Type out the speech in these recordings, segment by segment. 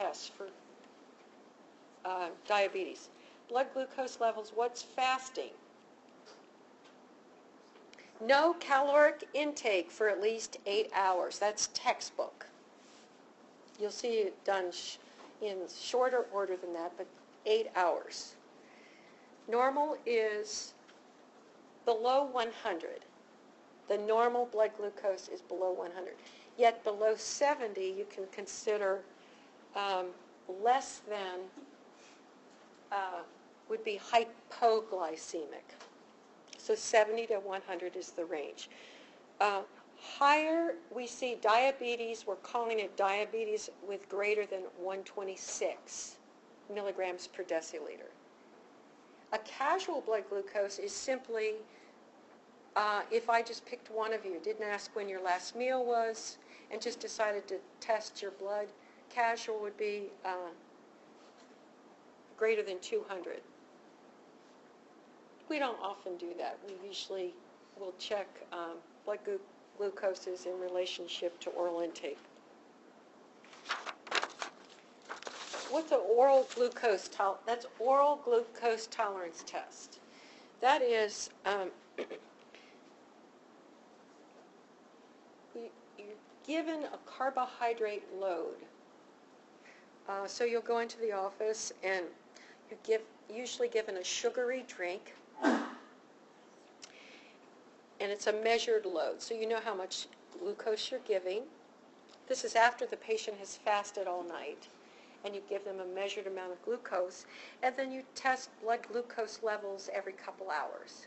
tests for diabetes. Blood glucose levels, what's fasting? No caloric intake for at least 8 hours. That's textbook. You'll see it done in shorter order than that, but 8 hours. Normal is below 100. The normal blood glucose is below 100. Yet below 70, you can consider less than would be hypoglycemic. So 70 to 100 is the range. Higher, we see diabetes, we're calling it diabetes with greater than 126 milligrams per deciliter. A casual blood glucose is simply, if I just picked one of you, didn't ask when your last meal was, and just decided to test your blood, casual would be greater than 200. We don't often do that. We usually will check blood glucoses in relationship to oral intake. What's an oral glucose tolerance? That's oral glucose tolerance test. That is, you're given a carbohydrate load. So you'll go into the office and you're usually given a sugary drink. And it's a measured load, so you know how much glucose you're giving. This is after the patient has fasted all night, and you give them a measured amount of glucose, and then you test blood glucose levels every couple hours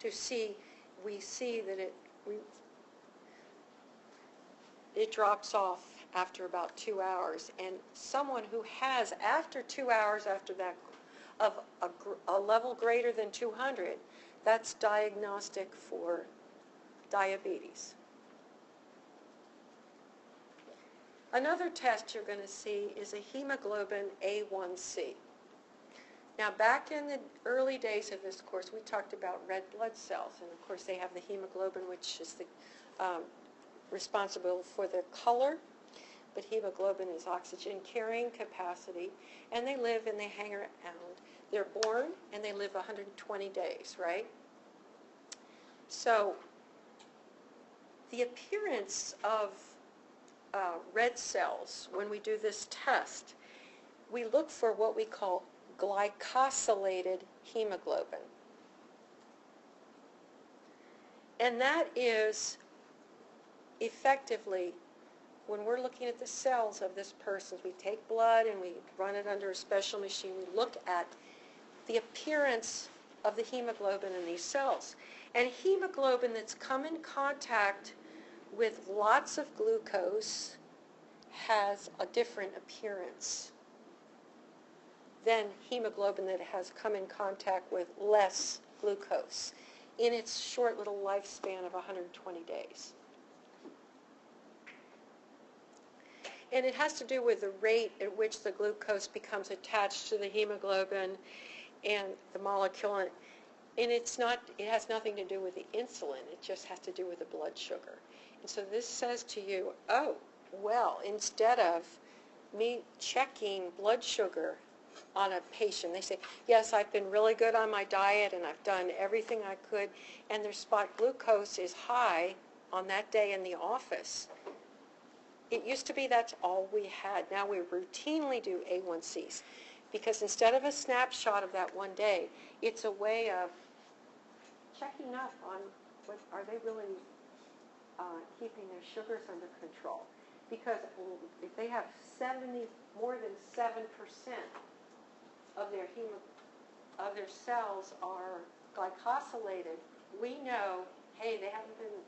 to see, we see that it drops off after about 2 hours, and someone who has, after 2 hours after that, of a level greater than 200, that's diagnostic for diabetes. Another test you're going to see is a hemoglobin A1C. Now, back in the early days of this course, we talked about red blood cells, and of course they have the hemoglobin, which is the responsible for the color, but hemoglobin is oxygen carrying capacity, and they live and they hang around. They're born and they live 120 days, right? So the appearance of red cells, when we do this test, we look for what we call glycosylated hemoglobin. And that is effectively, when we're looking at the cells of this person, we take blood and we run it under a special machine. We look at the appearance of the hemoglobin in these cells. And hemoglobin that's come in contact with lots of glucose has a different appearance than hemoglobin that has come in contact with less glucose in its short little lifespan of 120 days. And it has to do with the rate at which the glucose becomes attached to the hemoglobin and the molecule. And it's not, it has nothing to do with the insulin. It just has to do with the blood sugar. And so this says to you, oh, well, instead of me checking blood sugar on a patient, they say, yes, I've been really good on my diet and I've done everything I could, and their spot glucose is high on that day in the office. It used to be that's all we had. Now we routinely do A1Cs because instead of a snapshot of that one day, it's a way of checking up on what, are they really keeping their sugars under control. Because if they have more than 7% of their cells are glycosylated, we know, hey, they haven't been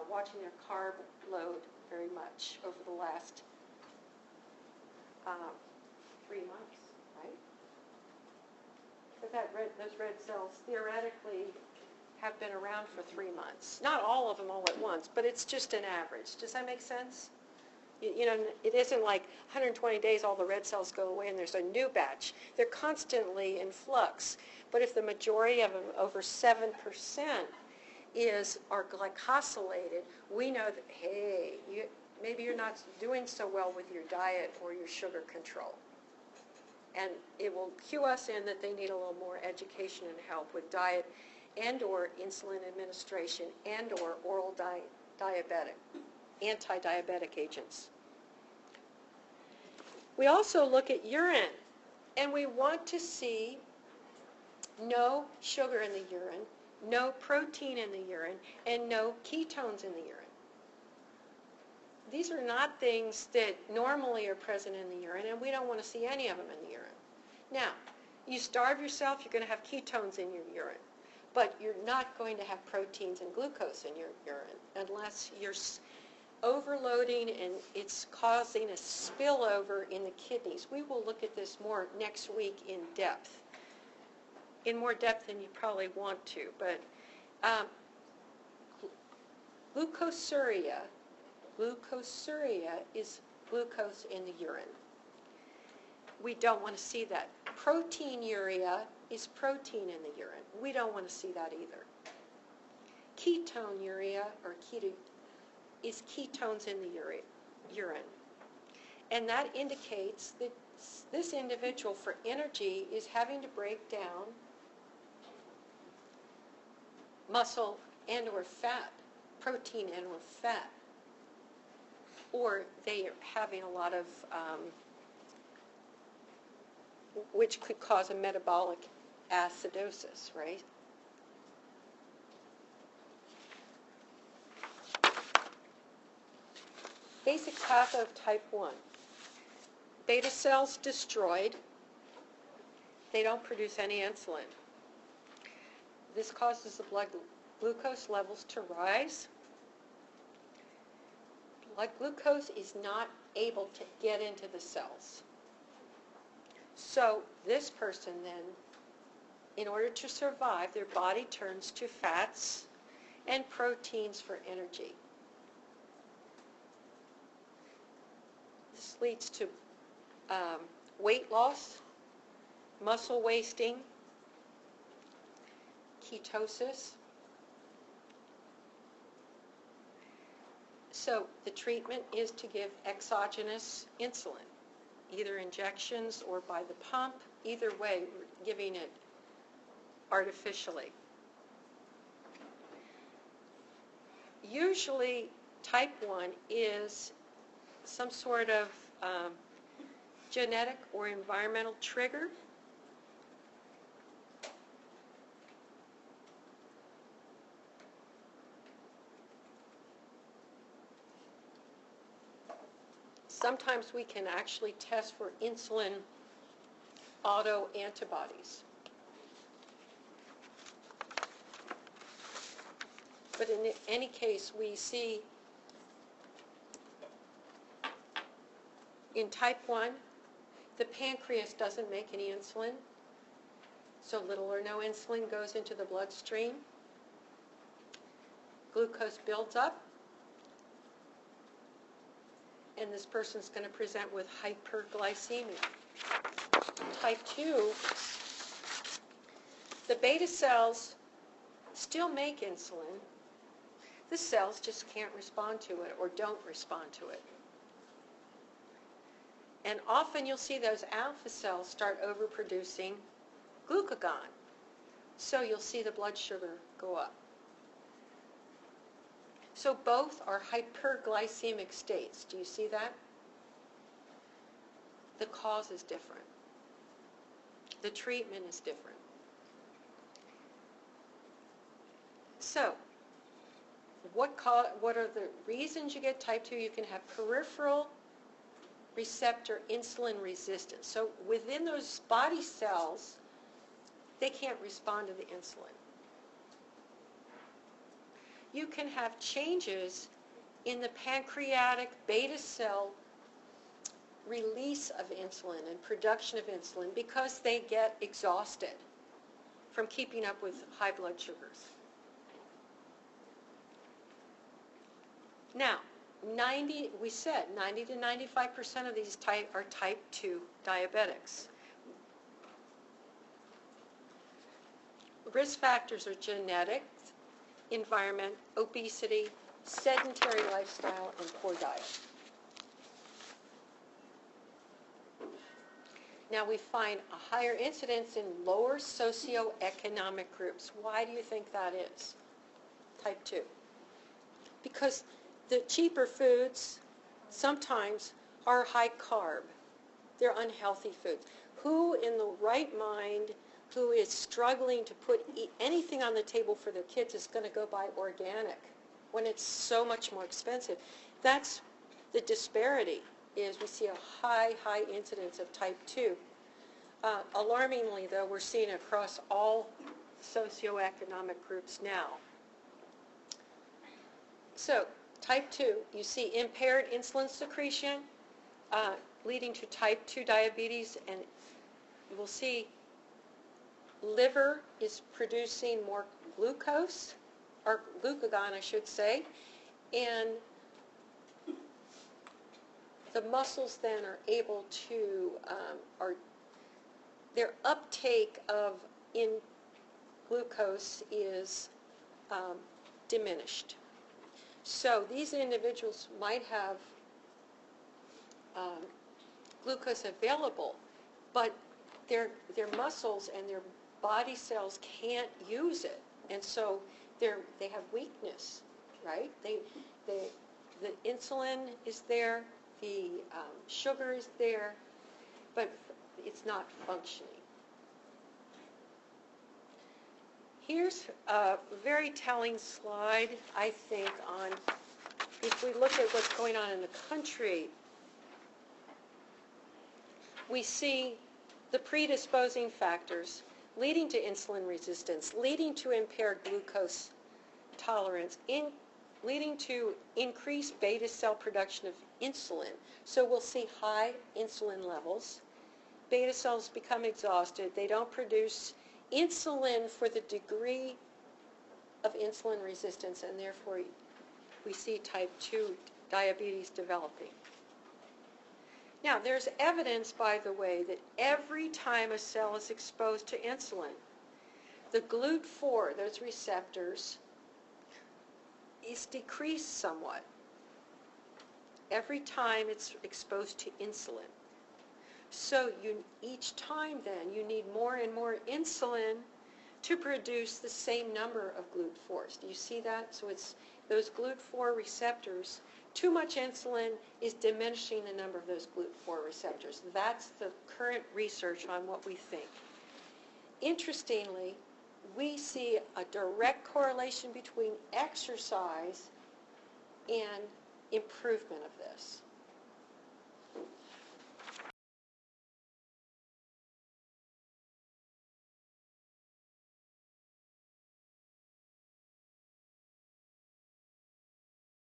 watching their carb load very much over the last 3 months, right? Because those red cells theoretically have been around for 3 months. Not all of them all at once, but it's just an average. Does that make sense? You know, it isn't like 120 days all the red cells go away and there's a new batch. They're constantly in flux. But if the majority of them, over 7%, are glycosylated, we know that, hey, maybe you're not doing so well with your diet or your sugar control. And it will cue us in that they need a little more education and help with diet and or insulin administration and or oral anti-diabetic agents. We also look at urine, and we want to see no sugar in the urine, no protein in the urine, and no ketones in the urine. These are not things that normally are present in the urine, and we don't want to see any of them in the urine. Now, you starve yourself, you're going to have ketones in your urine, but you're not going to have proteins and glucose in your urine unless you're overloading and it's causing a spillover in the kidneys. We will look at this more next week in depth, in more depth than you probably want to, but glucosuria is glucose in the urine. We don't want to see that. Proteinuria is protein in the urine. We don't want to see that either. Ketonuria or is ketones in the urine. And that indicates that this individual for energy is having to break down muscle and or fat, protein and or fat. Or they are having a lot of, which could cause a metabolic acidosis, right? Basic path of type 1. Beta cells destroyed. They don't produce any insulin. This causes the blood glucose levels to rise. Blood glucose is not able to get into the cells. So this person then, in order to survive, their body turns to fats and proteins for energy. This leads to weight loss, muscle wasting, ketosis. So the treatment is to give exogenous insulin, either injections or by the pump. Either way, we're giving it artificially. Usually type 1 is some sort of genetic or environmental trigger. Sometimes we can actually test for insulin autoantibodies. But in any case, we see in type 1, the pancreas doesn't make any insulin, so little or no insulin goes into the bloodstream. Glucose builds up, and this person's going to present with hyperglycemia. Type 2, the beta cells still make insulin. The cells just can't respond to it or don't respond to it. And often you'll see those alpha cells start overproducing glucagon. So you'll see the blood sugar go up. So both are hyperglycemic states. Do you see that? The cause is different. The treatment is different. So, what are the reasons you get type 2? You can have peripheral receptor insulin resistance. So within those body cells, they can't respond to the insulin. You can have changes in the pancreatic beta cell release of insulin and production of insulin because they get exhausted from keeping up with high blood sugars. Now, 90 to 95% of these are type 2 diabetics. Risk factors are genetics, environment, obesity, sedentary lifestyle, and poor diet. Now we find a higher incidence in lower socioeconomic groups. Why do you think that is? Type 2. Because the cheaper foods sometimes are high carb. They're unhealthy foods. Who in the right mind, who is struggling to put anything on the table for their kids, is going to go buy organic when it's so much more expensive? That's the disparity, is we see a high incidence of type 2. Alarmingly, though, we're seeing across all socioeconomic groups now. So, type 2, you see impaired insulin secretion, leading to type 2 diabetes, and you will see liver is producing more glucose, or glucagon, I should say, and the muscles then are able to, their uptake of glucose is diminished. So these individuals might have glucose available, but their muscles and their body cells can't use it, and so they have weakness, right? The insulin is there, the sugar is there, but it's not functioning. Here's a very telling slide, I think, on if we look at what's going on in the country. We see the predisposing factors leading to insulin resistance, leading to impaired glucose tolerance, leading to increased beta cell production of insulin. So we'll see high insulin levels. Beta cells become exhausted. They don't produce insulin for the degree of insulin resistance, and therefore we see type 2 diabetes developing. Now, there's evidence, by the way, that every time a cell is exposed to insulin, the GLUT4, those receptors, is decreased somewhat every time it's exposed to insulin. So each time then you need more and more insulin to produce the same number of GLUT4s. Do you see that? So it's those GLUT4 receptors. Too much insulin is diminishing the number of those GLUT4 receptors. That's the current research on what we think. Interestingly, we see a direct correlation between exercise and improvement of this.